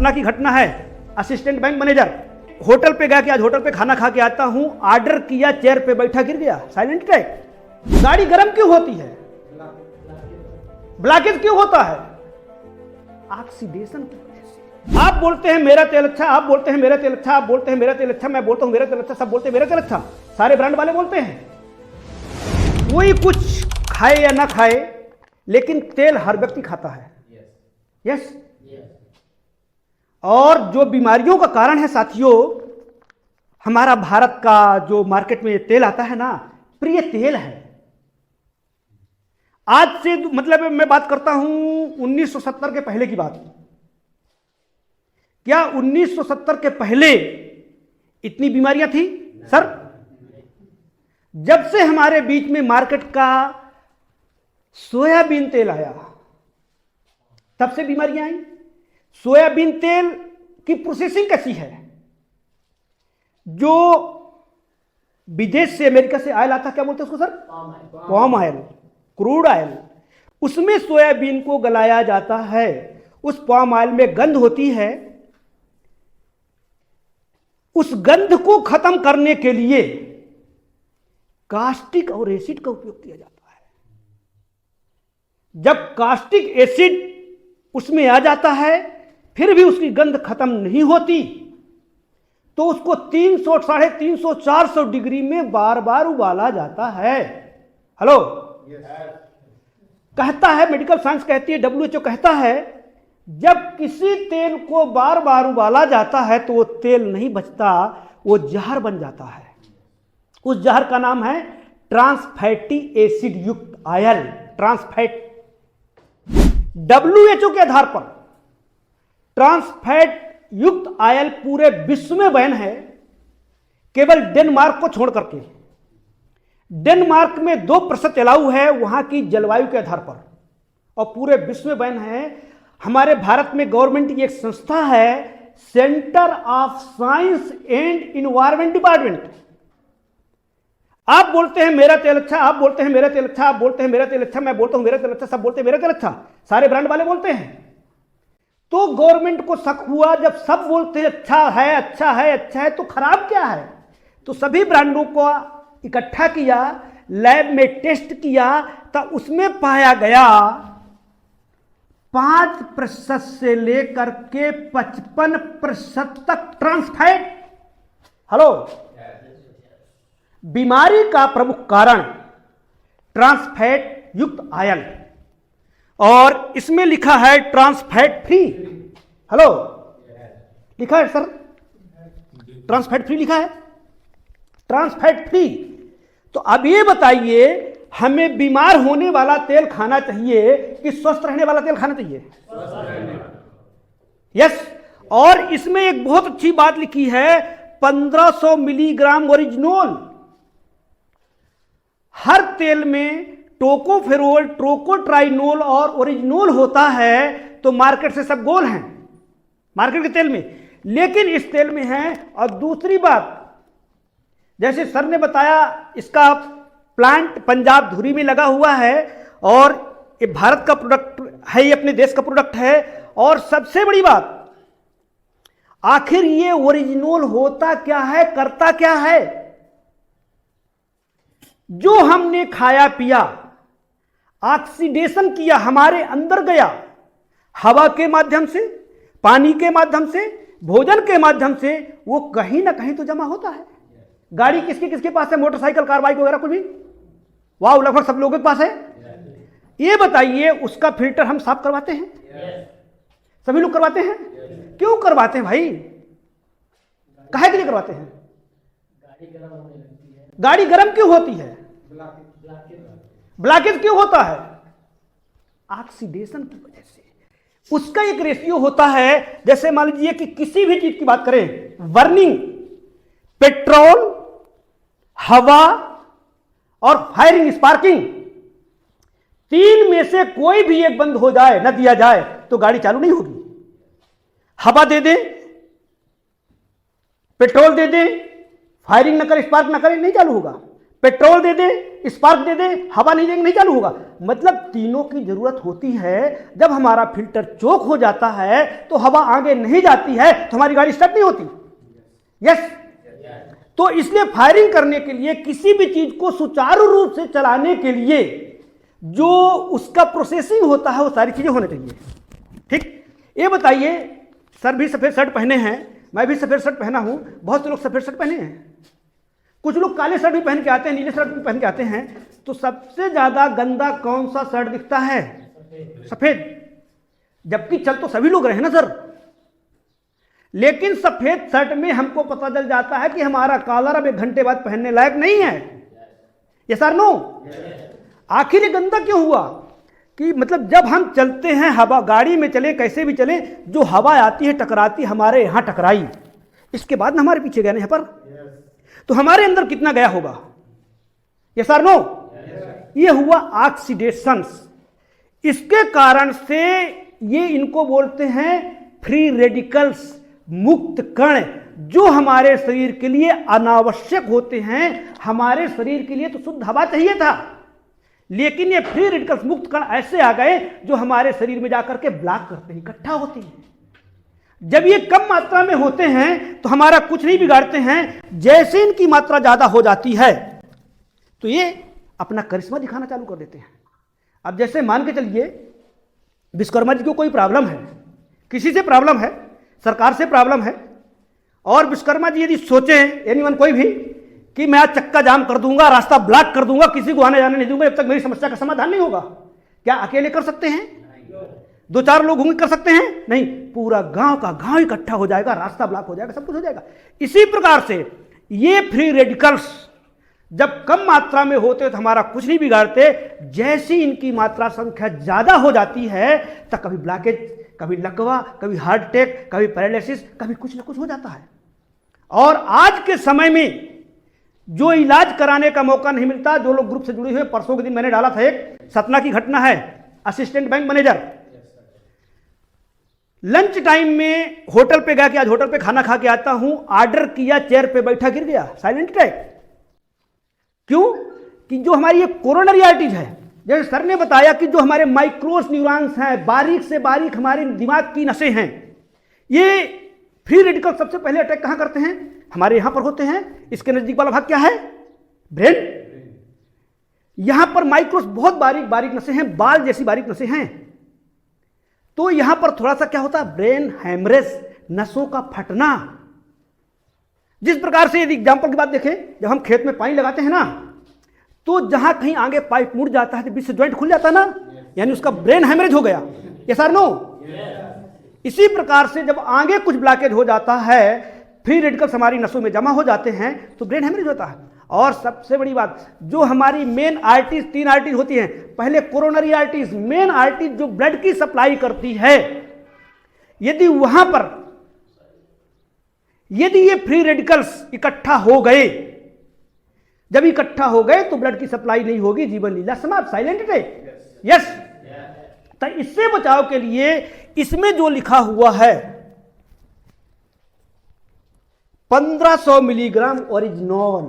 पटना की घटना है। असिस्टेंट बैंक मैनेजर होटल पे गया कि आज होटल पे खाना खा के आता हूं, ऑर्डर किया, चेयर पे बैठा, गिर गया, साइलेंट अटैक। गाड़ी गर्म क्यों होती है? ब्लॉकेज क्यों होता है? ऑक्सीडेशन की वजह से। आप बोलते हैं मेरा तेल अच्छा, आप बोलते हैं मेरा तेल अच्छा, आप बोलते हैं मेरा तेल अच्छा, मैं बोलता हूं मेरा तेल अच्छा, सब बोलते हैं मेरा तेल अच्छा, सारे ब्रांड वाले बोलते हैं। कोई कुछ खाए या ना खाए, लेकिन तेल हर व्यक्ति खाता है। यस। और जो बीमारियों का कारण है साथियों, हमारा भारत का जो मार्केट में तेल आता है ना, प्रिय तेल है। आज से मतलब मैं बात करता हूं 1970 के पहले की बात। क्या 1970 के पहले इतनी बीमारियां थी सर? जब से हमारे बीच में मार्केट का सोयाबीन तेल आया, तब से बीमारियां आई। सोयाबीन तेल की प्रोसेसिंग कैसी है? जो विदेश से, अमेरिका से ऑयल आता, क्या बोलते हैं उसको sir? Palm oil, crude oil. उसमें सोयाबीन को गलाया जाता है। उस पाम ऑयल में गंध होती है। उस गंध को खत्म करने के लिए कास्टिक और एसिड का उपयोग किया जाता है। जब कास्टिक एसिड उसमें आ जाता है, फिर भी उसकी गंध खत्म नहीं होती, तो उसको 300, 350, 400 डिग्री में बार बार उबाला जाता है। हेलो, कहता है, मेडिकल साइंस कहती है, WHO कहता है, जब किसी तेल को बार बार उबाला जाता है तो वो तेल नहीं बचता, वो जहर बन जाता है। उस जहर का नाम है ट्रांस फैटी एसिड युक्त ऑयल, ट्रांसफैट। WHO के आधार पर ट्रांसफैट युक्त ऑयल पूरे विश्व में बैन है, केवल डेनमार्क को छोड़ करके। डेनमार्क में 2% अलाउ है वहां की जलवायु के आधार पर, और पूरे विश्व में बैन है। हमारे भारत में गवर्नमेंट की एक संस्था है, centre of science and environment department. आप बोलते हैं मेरा तेल अच्छा, आप बोलते हैं मेरा तेल अच्छा, आप बोलते हैं मेरा तेल अच्छा, मैं बोलता हूं मेरा तेल अच्छा, सब बोलते हैं मेरा तेल अच्छा, सारे ब्रांड वाले बोलते हैं। तो गवर्नमेंट को शक हुआ, जब सब बोलते हैं अच्छा है, अच्छा है, अच्छा है, तो खराब क्या है? तो सभी ब्रांडों को इकट्ठा किया, लैब में टेस्ट किया, तब उसमें पाया गया 5% से लेकर के 55% तक ट्रांसफैट। हेलो, बीमारी का प्रमुख कारण ट्रांसफैट युक्त ऑयल, और इसमें लिखा है ट्रांसफैट फ्री। हेलो, लिखा है सर, ट्रांसफैट फ्री लिखा है, ट्रांसफैट फ्री। तो अब ये बताइए, हमें बीमार होने वाला तेल खाना चाहिए कि स्वस्थ रहने वाला तेल खाना चाहिए? यस। और इसमें एक बहुत अच्छी बात लिखी है, 1500 मिलीग्राम ओरिजिनोल। हर तेल में टोकोफेरोल, ट्रोकोट्राइनोल और ओरिजिनोल होता है, तो मार्केट से सब गोल हैं मार्केट के तेल में, लेकिन इस तेल में है। और दूसरी बात, जैसे सर ने बताया, इसका प्लांट पंजाब धुरी में लगा हुआ है, और ये भारत का प्रोडक्ट है, ये अपने देश का प्रोडक्ट है। और सबसे बड़ी बात, आखिर ये ओरिजिनल होता क्या है, करता क्या है? जो हमने खाया पिया, ऑक्सीडेशन किया, हमारे अंदर गया, हवा के माध्यम से, पानी के माध्यम से, भोजन के माध्यम से, वो कहीं ना कहीं तो जमा होता है। गाड़ी किसके किसके पास है? मोटरसाइकिल, कार, बाइक वगैरह कुछ भी? वाह, लगभग सब लोगों के पास है। ये बताइए, उसका फिल्टर हम साफ करवाते हैं? सभी लोग करवाते हैं? क्यों करवाते हैं भाई? काहे के लिए करवाते हैं? गाड़ी गर्म क्यों होती है? ब्लॉकेज क्यों होता है? ऑक्सीडेशन की वजह से। उसका एक रेशियो होता है, जैसे मान लीजिए कि किसी भी चीज की बात करें, बर्निंग, पेट्रोल, हवा और फायरिंग, स्पार्किंग, तीन में से कोई भी एक बंद हो जाए, न दिया जाए, तो गाड़ी चालू नहीं होगी। हवा दे दे, पेट्रोल दे दे, फायरिंग न करे, स्पार्क न करे, नहीं चालू होगा। पेट्रोल दे दे, स्पार्क दे दे, हवा नहीं देंगे नहीं चालू होगा। मतलब तीनों की जरूरत होती है। जब हमारा फिल्टर चोक हो जाता है तो हवा आगे नहीं जाती है तो हमारी गाड़ी स्टार्ट नहीं होती। यस। तो इसलिए फायरिंग करने के लिए, किसी भी चीज को सुचारू रूप से चलाने के लिए जो उसका प्रोसेसिंग होता है वो सारी चीजें होनी चाहिए। ठीक। ये बताइए, सर भी सफेद शर्ट पहने हैं, मैं भी सफेद शर्ट पहना हूं, बहुत से लोग सफेद शर्ट पहने हैं, कुछ लोग काले शर्ट भी पहन के आते हैं, नीले शर्ट भी पहन के आते हैं। तो सबसे ज्यादा गंदा कौन सा शर्ट दिखता है? सफेद। जबकि चल तो सभी लोग रहे हैं ना सर, लेकिन सफेद शर्ट में हमको पता चल जाता है कि हमारा कॉलर अब 1 घंटे बाद पहनने लायक नहीं है। ये सर नो। आखिर ये गंदा क्यों हुआ? कि मतलब जब हम चलते हैं, हवा गाड़ी में चले, कैसे भी चले, जो हवा आती है टकराती, हमारे यहां टकराई, इसके बाद ना हमारे पीछे गए यहाँ पर, तो हमारे अंदर कितना गया होगा? ये सर नो। ये हुआ ऑक्सीडेशंस। इसके कारण से ये इनको बोलते हैं फ्री रेडिकल्स, मुक्त कण, जो हमारे शरीर के लिए अनावश्यक होते हैं। हमारे शरीर के लिए तो शुद्ध हवा चाहिए था, लेकिन ये फ्री रेडिकल्स, मुक्त कण ऐसे आ गए जो हमारे शरीर में जाकर के ब्लॉक करते हैं, इकट्ठा होते हैं। जब ये कम मात्रा में होते हैं तो हमारा कुछ नहीं बिगाड़ते हैं। जैसे इनकी मात्रा ज्यादा हो जाती है तो ये अपना करिश्मा दिखाना चालू कर देते हैं। अब जैसे मान के चलिए विश्वकर्मा जी को कोई प्रॉब्लम है, किसी से प्रॉब्लम है, सरकार से प्रॉब्लम है, और विश्वकर्मा जी यदि सोचे, एनीवन कोई भी, कि मैं आज चक्का जाम कर दूंगा, रास्ता ब्लॉक कर दूंगा, किसी को आने जाने नहीं दूंगा जब तक मेरी समस्या का समाधान नहीं होगा, क्या अकेले कर सकते हैं? 2-4 लोग होंगे कर सकते हैं? नहीं, पूरा गांव का गांव इकट्ठा हो जाएगा, रास्ता ब्लॉक हो जाएगा, सब कुछ हो जाएगा। इसी प्रकार से ये फ्री रेडिकल्स जब कम मात्रा में होते तो हमारा कुछ नहीं बिगाड़ते। जैसी इनकी मात्रा संख्या ज्यादा हो जाती है तो कभी ब्लॉकेज, कभी लकवा, कभी हार्ट अटैक, कभी पैरालिसिस, कभी कुछ ना कुछ हो जाता है। और आज के समय में जो इलाज कराने का मौका नहीं मिलता, जो लोग ग्रुप से जुड़े हुए, परसों के दिन मैंने डाला था एक सतना की घटना है, assistant bank manager lunch time में होटल पे गया कि आज होटल पे खाना खा के आता हूं, ऑर्डर किया, चेयर पे बैठा, गिर गया, साइलेंट अटैक। क्यों? कि जो हमारी ये कोरोनरी आर्टरीज है, जैसे सर ने बताया कि जो हमारे माइक्रोस न्यूरॉन्स हैं, बारीक से बारीक हमारे दिमाग की नसें हैं, ये फ्री रेडिकल सबसे पहले अटैक कहां करते हैं? हमारे यहां पर होते हैं। इसके नजदीक वाला भाग क्या है? ब्रेन। यहां पर माइक्रोस बहुत बारीक बारीक नसें हैं, बाल जैसी बारीक नसें हैं। तो यहां पर थोड़ा सा क्या होता है? ब्रेन हैमरेज, नसों का फटना। जिस प्रकार से यदि एग्जांपल की बात देखें, जब हम खेत में पानी लगाते हैं ना, तो जहां कहीं आगे पाइप मुड़ जाता है तो बीच से ज्वाइंट खुल जाता है ना, यानी उसका ब्रेन हैमरेज हो गया। यस और नो? इसी प्रकार से जब आगे कुछ ब्लॉकेज हो जाता है, फ्री रेडिकल्स हमारी नसों में जमा हो जाते हैं तो ब्रेन हैमरेज होता है। और सबसे बड़ी बात, जो हमारी मेन आर्टरीज, 3 आर्टरीज होती हैं, पहले कोरोनरी आर्टरीज, मेन आर्टरीज जो ब्लड की सप्लाई करती है, यदि वहां पर यदि ये फ्री रेडिकल्स इकट्ठा हो गए, जब इकट्ठा हो गए तो ब्लड की सप्लाई नहीं होगी, जीवन लीला समाप्त, साइलेंट अटैक। यस। तो इससे बचाव के लिए इसमें जो लिखा हुआ है 1500 मिलीग्राम ओरिजिनॉल,